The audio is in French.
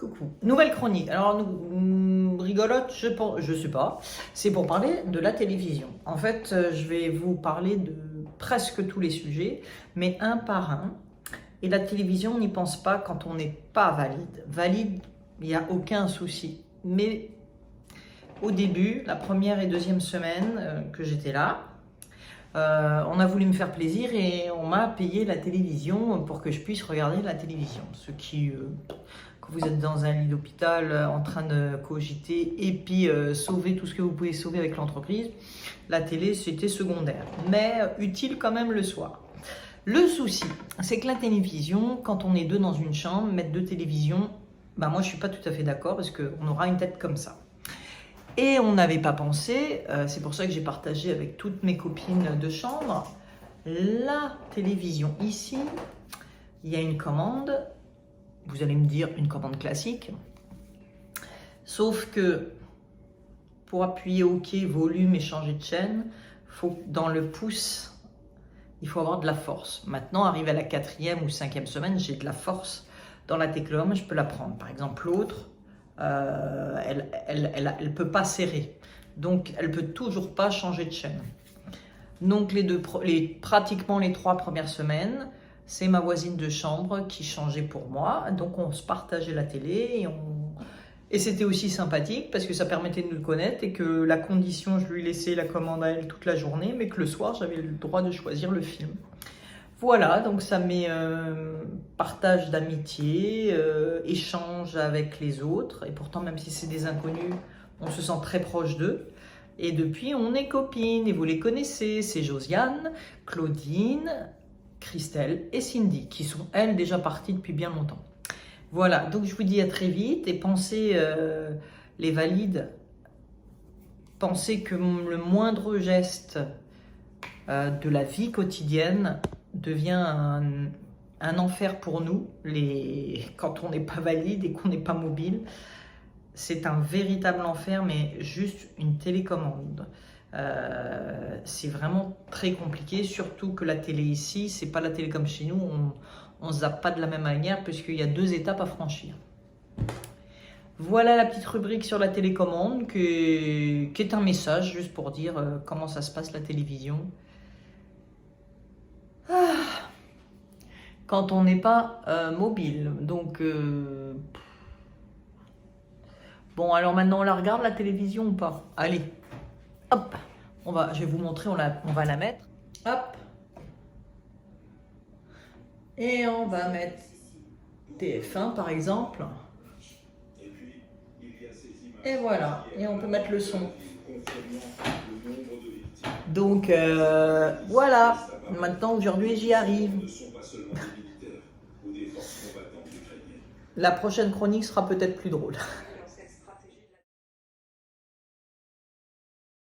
Coucou. Nouvelle chronique. Alors, rigolote, je sais pas. C'est pour parler de la télévision. En fait, je vais vous parler de presque tous les sujets, mais un par un. Et la télévision, on n'y pense pas quand on n'est pas valide. Valide, il n'y a aucun souci. Mais au début, la première et deuxième semaine que j'étais là, on a voulu me faire plaisir et on m'a payé la télévision pour que je puisse regarder la télévision. Ce qui, quand vous êtes dans un lit d'hôpital en train de cogiter et puis sauver tout ce que vous pouvez sauver avec l'entreprise, la télé c'était secondaire, mais utile quand même le soir. Le souci, c'est que la télévision, quand on est deux dans une chambre, mettre deux télévisions, bah moi je suis pas tout à fait d'accord parce qu'on aura une tête comme ça. Et on n'avait pas pensé, c'est pour ça que j'ai partagé avec toutes mes copines de chambre, la télévision. Ici, il y a une commande, vous allez me dire une commande classique, sauf que pour appuyer OK, volume et changer de chaîne, faut, dans le pouce, il faut avoir de la force. Maintenant, arrivé à la 4e ou 5e semaine, j'ai de la force dans la télécommande, je peux la prendre. Par exemple, l'autre, elle peut pas serrer, donc elle peut toujours pas changer de chaîne. Donc pratiquement les 3 premières semaines, c'est ma voisine de chambre qui changeait pour moi, donc on se partageait la télé et c'était aussi sympathique parce que ça permettait de nous connaître et que la condition, je lui laissais la commande à elle toute la journée, mais que le soir j'avais le droit de choisir le film. Voilà, donc ça met partage d'amitié, échange avec les autres. Et pourtant, même si c'est des inconnus, on se sent très proche d'eux. Et depuis, on est copines et vous les connaissez. C'est Josiane, Claudine, Christelle et Cindy, qui sont, elles, déjà parties depuis bien longtemps. Voilà, donc je vous dis à très vite. Et pensez, les valides, pensez que le moindre geste de la vie quotidienne devient un enfer pour nous, quand on n'est pas valide et qu'on n'est pas mobile. C'est un véritable enfer, mais juste une télécommande. C'est vraiment très compliqué, surtout que la télé ici, c'est pas la télé comme chez nous, on ne zappe pas de la même manière, puisqu'il y a 2 étapes à franchir. Voilà la petite rubrique sur la télécommande, qui est un message, juste pour dire comment ça se passe la télévision. Quand on n'est pas mobile. Donc, bon, alors maintenant, on la regarde, la télévision ou pas? Allez, hop, je vais vous montrer, on va la mettre. Hop. Et on va mettre TF1, par exemple. Et voilà, et on peut mettre le son. Donc, voilà, maintenant, aujourd'hui, j'y arrive. La prochaine chronique sera peut-être plus drôle.